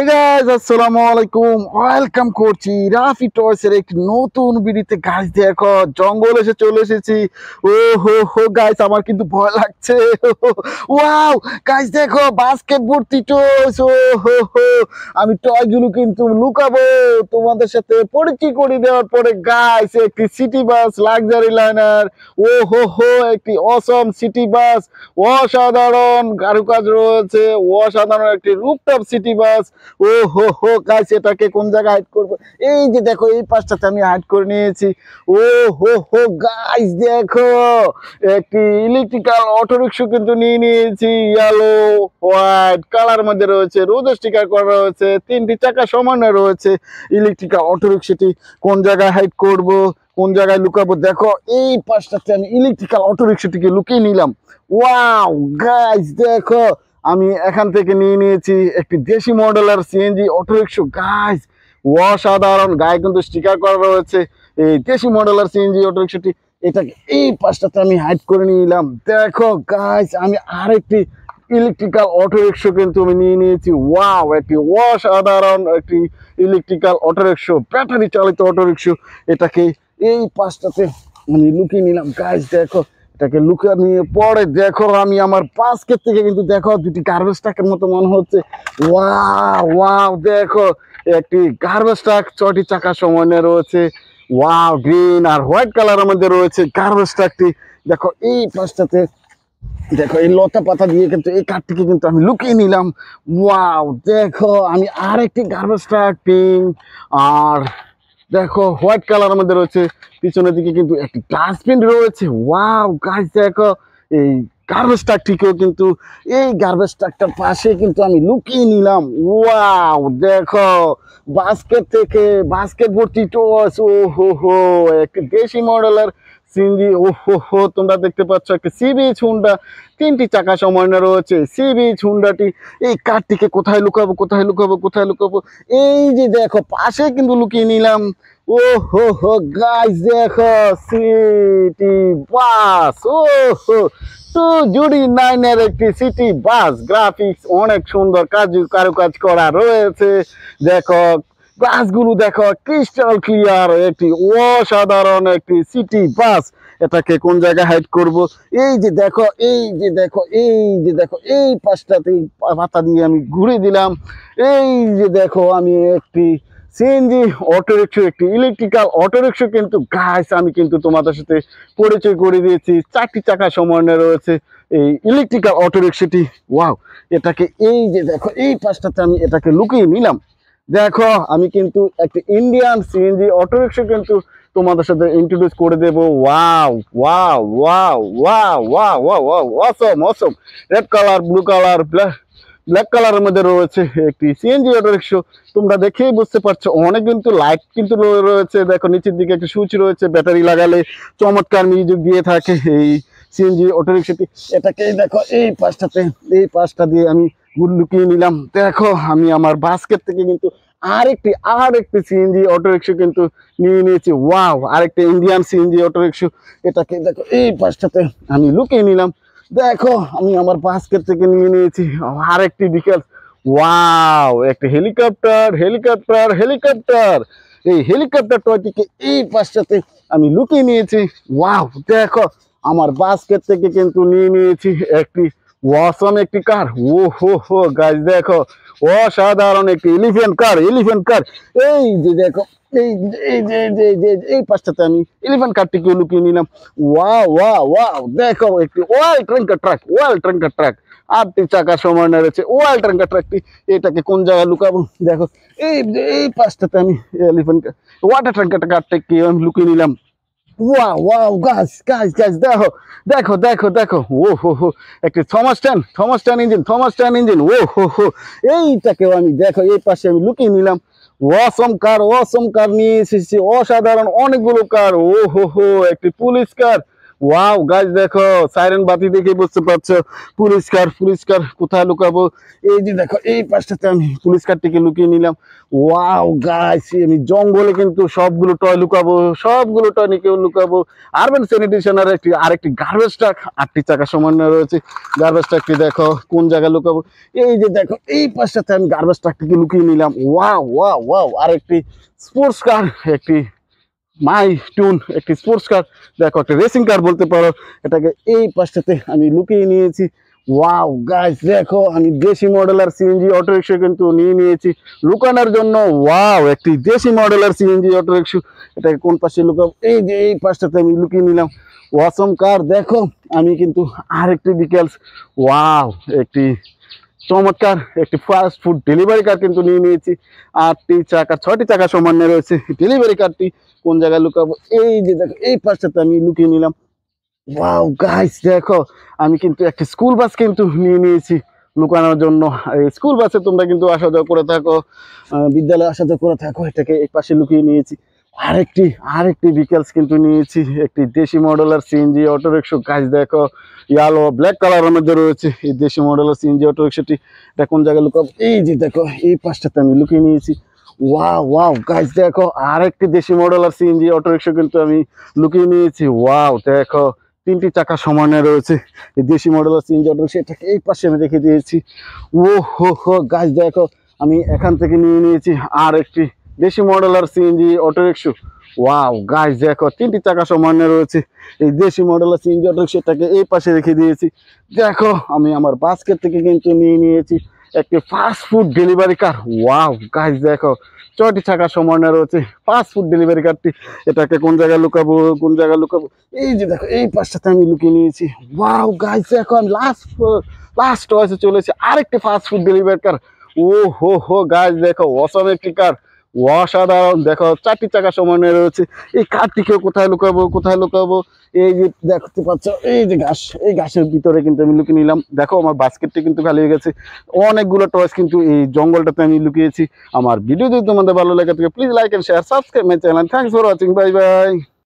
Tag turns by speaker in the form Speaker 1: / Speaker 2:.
Speaker 1: Guys আসসালামু আলাইকুম, welcome করছি রাফি টয়স এর একটি নতুন ভিডিওতে। গাইস দেখো জঙ্গল এসে চলে এসেছি। ও হো হো গাইস, আমার কিন্তু ভয় লাগছে। ওয়াও গাইস দেখো বাস্কেট ভর্তি টয়স। ও হো হো, আমি টয়গুলো কিন্তু লুকাবো তোমাদের সাথে পরিচয় করে দেওয়ার পরে। গাইস একটি সিটি বাস লাক্সারি লাইনার। ও হো হো, একটি অসম সিটি বাস, অসাধারণ কারুকাজ রয়েছে, অসাধারণ একটি রুফটপ সিটি বাস। ও হো হো গাইস, এটাকে কোন জায়গায় হাইড করবো? এই যে দেখো এই পাশটাতে আমি হাইড করে নিয়েছি। ও হো হো গাইস দেখো, একটি ইলেকট্রিক্যাল অটো রিক্সা কিন্তু নিয়ে নিয়েছি। ইয়েলো হোয়াইট কালার মধ্যে রয়েছে, রোদ স্টিকার করা রয়েছে, 3টি চাকা সমানে রয়েছে। ইলেকট্রিক্যাল অটো রিক্সাটি কোন জায়গায় হাইড করব, কোন জায়গায় লুকাবো? দেখো এই পাশটাতে আমি ইলেকট্রিক্যাল অটো রিক্সাটিকে লুকিয়ে নিলাম। ওয়াও গাইস দেখো, আমি এখান থেকে নিয়ে নিয়েছি একটি দেশি মডেলের সিএনজি অটোরিক্সা। গাইস অসাধারণ, গায়ে কিন্তু স্টিকার করা রয়েছে এই দেশি মডেলের সিএনজি অটোরিক্সাটি। এটাকে এই পাশটাতে আমি হাইড করে নিলাম। দেখো গাইস, আমি আরেকটি ইলেকট্রিক্যাল অটোরিক্সা কিন্তু আমি নিয়ে নিয়েছি। ওয়াও, একটি অসাধারণ একটি ইলেকট্রিক্যাল অটোরিক্সা, ব্যাটারি চালিত অটোরিক্সা। এটাকে এই পাশটাতে আমি লুকিয়ে নিলাম। গাইস দেখো, এটাকে লুকিয়ে নিয়ে পরে দেখো আমি আমার বাস্কেট থেকে কিন্তু দেখো দুটি গার্বেজ ট্রাকের মতো মনে হচ্ছে। ওয়াও ওয়াও দেখো, একটি গার্বেজ ট্রাক 6টি চাকা সমন্বয়ে রয়েছে। ওয়াও, গ্রিন আর হোয়াইট কালারের মধ্যে রয়েছে গার্বেজ ট্রাকটি। দেখো এই পাশটাতে দেখো এই লতা পাতা দিয়ে কিন্তু এই কাঠটিকে কিন্তু আমি লুকিয়ে নিলাম। ওয়াও দেখো, আমি আরেকটি গার্বেজ ট্রাক পিঙ্ক আর দেখো হোয়াইট কালারের মধ্যে রয়েছে। পিছনের দিকে কিন্তু একটি ডাস্টবিন রয়েছে। ওয়াও গাইস দেখো, এই গার্বেজ ট্রাকটিকেও কিন্তু এই গার্বেজ ট্রাকটার পাশে কিন্তু আমি লুকিয়ে নিলাম। ওয়াও দেখো, বাস্কেট থেকে বাস্কেট ভর্তি টস। ও হো হো, একটি দেশি মডেলের সিএনজি। ও হো হো, তোমরা দেখতে পাচ্ছ একটা সিবিএইচ হুন্ডা, 3টি চাকা সমন্বয় রয়েছে। সিবিএইচ হুন্ডাটি এই কারটিকে কোথায় লুকাবো, কোথায় লুকাবো, কোথায় লুকাবো? এই যে দেখো পাশে কিন্তু লুকিয়ে নিলাম। ও হো হো গাইস দেখো, সিটি বাস। ও হো, 209 এর একটি সিটি বাস। গ্রাফিক্স অনেক সুন্দর, কারুকাজ করা রয়েছে। দেখো গ্লাসগুলো দেখো ক্রিস্টাল ক্লিয়ার, একটি অসাধারণ একটি সিটি বাস। এটাকে কোন জায়গায় হাইড করব? এই যে দেখো, এই যে দেখো, এই যে দেখো এই পাশটাতে পাতা দিয়ে আমি ঘুরে দিলাম। এই যে দেখো, আমি একটি সিএনজি অটোরিক্সা, একটি ইলেকট্রিক্যাল অটোরিক্সা কিন্তু গাইস আমি কিন্তু তোমাদের সাথে পরিচয় করে দিয়েছি। 4টি চাকা সমন্বয়ে রয়েছে এই ইলেকট্রিক্যাল অটোরিক্সাটি। ওয়াও, এটাকে এই যে দেখো এই পাশটাতে আমি এটাকে লুকিয়ে নিলাম। দেখো আমি কিন্তু একটা ইন্ডিয়ান সিএনজি অটোরিক্সা কিন্তু তোমাদের সাথে ইন্ট্রোডিউস করে দেব। Wow wow wow wow wow wow wow, awesome awesome. Red colour, blue colour, black কালারের মধ্যে রয়েছে একটি সিএনজি অটোরিক্সা। তোমরা দেখেই বুঝতে পারছো অনেক কিন্তু লাইট কিন্তু রয়েছে। দেখো নিচের দিকে একটা সুইচ রয়েছে, ব্যাটারি লাগালে চমৎকার মিউজিক দিয়ে থাকে এই সিএনজি অটোরিক্সাটি। এটাকে দেখো এই পাশটাতে, এই পাশটা দিয়ে আমি লুকিয়ে নিলাম। দেখো আমি আমার বাস্কেট থেকে কিন্তু আরেকটি সিএনজি অটোরিক্সা কিন্তু নিয়ে নিয়েছি। ওয়াও, আরেকটা ইন্ডিয়ান সিএনজি অটোরিক্সা। এটাকে দেখো এই পাশটাতে আমি লুকিয়ে নিলাম। দেখো আমি আমার বাস্কেট থেকে নিয়ে নিয়েছি আরেকটি বিকেল। ওয়াও, একটা হেলিকপ্টার হেলিকপ্টার হেলিকপ্টার। এই হেলিকপ্টার টয়টিকে এই পাশটাতে আমি লুকিয়ে নিয়েছি। ওয়াও দেখো, আমার বাস্কেট থেকে কিন্তু নিয়ে নিয়েছি একটি অসম একটি কার। ও হো হো গাইস দেখো, অসাধারণ একটি এলিফ্যান্ট কার, এলিফ্যান্ট কার। এই যে দেখো, এই এই যে যে যে এই পাশটাতে আমি এলিফ্যান্ট কারটিকে লুকিয়ে নিলাম। ওয়াও ওয়াও ওয়াও দেখো, একটি ওয়াল ট্রাঙ্কার ট্রাক, ওয়াল ট্রাঙ্কার ট্রাক, 8টি চাকা সমন্বয় রয়েছে ওয়াল ট্রাঙ্কার ট্রাকটি। এটাকে কোন জায়গায় লুকাবো? দেখো এই এই পাশটাতে আমি এলিফ্যান্ট ওয়াটার ট্রাঙ্কার কারটিকে আমি লুকিয়ে নিলাম। Wow wow guys guys guys দেখো দেখো দেখো দেখো, ও হো হো, একটি থমাস টান ইঞ্জিন। ও হো হো, এইটাকেও আমি দেখো এই পাশে আমি লুকিয়ে নিলাম। অসম কার নিয়ে এসেছি, অসাধারণ অনেকগুলো কার। ও হো হো, একটি পুলিশ কার, ওয়াও গাইস দেখো, সাইরেন বাতি দেখে বুঝতে পারছো পুলিশ কার। পুলিশ কার কোথায় লুকাবো? এই যে দেখো এই পাশটাতে আমি পুলিশ কারটিকে লুকিয়ে নিলাম। ওয়াও গাইস, আমি জঙ্গলে কিন্তু সবগুলো টয় লুকাবো, সবগুলো টয় নিয়ে লুকাবো। আরবান স্যানিটেশনের আরেকটি গার্বেজ ট্রাক 8টি চাকা সমন্বয় রয়েছে। গার্বেজ ট্রাকটি দেখো কোন জায়গায় লুকাবো। এই যে দেখো এই পাশটাতে আমি গার্বেজ ট্রাকটিকে লুকিয়ে নিলাম। ওয়াও ওয়াও ওয়াও, আরেকটি স্পোর্টস কার, একটি মাই টুন, একটি স্পোর্টস কার, দেখো একটা রেসিং কার বলতে পারো, এটাকে এই পাশটাতে আমি লুকিয়ে নিয়েছি। ওয়াও গাইস দেখো, আমি দেশি মডেলের সিএনজি অটো রিক্সা কিন্তু নিয়ে নিয়েছি লুকানোর জন্য। ওয়াও, একটি দেশি মডেলের সিএনজি অটো রিক্সা, এটাকে কোন পাশে লুকাবো? এই যে এই পাশটাতে আমি লুকিয়ে নিলাম। ওয়াসম কার দেখো, আমি কিন্তু আরেকটি ডিটেলস, ওয়াও একটি চমৎকার একটি ফাস্ট ফুড ডেলিভারি কার কিন্তু নিয়ে নিয়েছি। 8টি চাকা 6টি চাকা সমানে রয়েছে। ডেলিভারি কারটি কোন জায়গায় লুকাবো? এই যে দেখো এই পাশটাতে আমি লুকিয়ে নিলাম। ওয়াও গাইস দেখো, আমি কিন্তু একটি স্কুল বাস কিন্তু নিয়ে নিয়েছি লুকানোর জন্য। এই স্কুল বাসে তোমরা কিন্তু আসা যাওয়া করে থাকো, বিদ্যালয়ে আসা যাওয়া করে থাকো, এটাকে এই পাশে লুকিয়ে নিয়েছি। আরেকটি আরেকটি ভিকেলস কিন্তু নিয়েছি, একটি দেশি মডেলের সিএনজি অটো রিক্সা। গাইস দেখো, ইয়ালো ব্ল্যাক কালারের মধ্যে রয়েছে এই দেশি মডেলের সিএনজি অটো রিক্সাটি। এটা কোন জায়গায় লুকাবো? এই যে দেখো এই পাশটাতে আমি লুকিয়ে নিয়েছি। ওয়াও ওয়াও গাইস দেখো, আরেকটি দেশি মডেলের সিএনজি অটো রিক্সা কিন্তু আমি লুকিয়ে নিয়েছি। ওয়াও দেখো, 3টি চাকা সমানে রয়েছে এই দেশি মডেলের সিএনজি অটো রিক্সা, এটাকে এই পাশে আমি রেখে দিয়েছি। ও হো হো গাইস দেখো, আমি এখান থেকে নিয়ে নিয়েছি আর একটি দেশি মডেলের CNG auto rickshaw. Wow guys দেখো, 3টি চাকা সমানে রয়েছে এই দেশি মডেলের সিএনজি অটো রিক্সা, এটাকে এই পাশে রেখে দিয়েছি। দেখো, আমি আমার বাস্কেট থেকে কিন্তু নিয়ে নিয়েছি একটি ফাস্ট ফুড ডেলিভারি কার। ওয়াও গাইস দেখো, 6টি চাকা সমানে রয়েছে ফাস্ট ফুড ডেলিভারি কারটি, এটাকে কোন জায়গায় লুকাবো? কোন জায়গায় লুকাবো? এই যে দেখো এই পাশটাতে আমি লুকিয়ে নিয়েছি। ওয়াও গাইস দেখো, আমি লাস্ট চয়েসে চলেছি আরেকটি ফাস্ট ফুড ডেলিভারি কার। ও হো হো গাইস দেখো, অসম একটি কার, অসাধারণ। দেখো 4টি চাকা সমানে রয়েছে। এই কারটিকেও কোথায় লুকাবো? কোথায় লুকাবো? এই যে দেখতে পাচ্ছ এই যে ঘাস, এই ঘাসের ভিতরে কিন্তু আমি লুকিয়ে নিলাম। দেখো আমার বাস্কেটটি কিন্তু খালি হয়ে গেছে। অনেকগুলো টয়েস কিন্তু এই জঙ্গলটাতে আমি লুকিয়েছি। আমার ভিডিও যদি তোমাদের ভালো লাগে থাকে please like and share, subscribe my channel. Thanks for watching, bye by.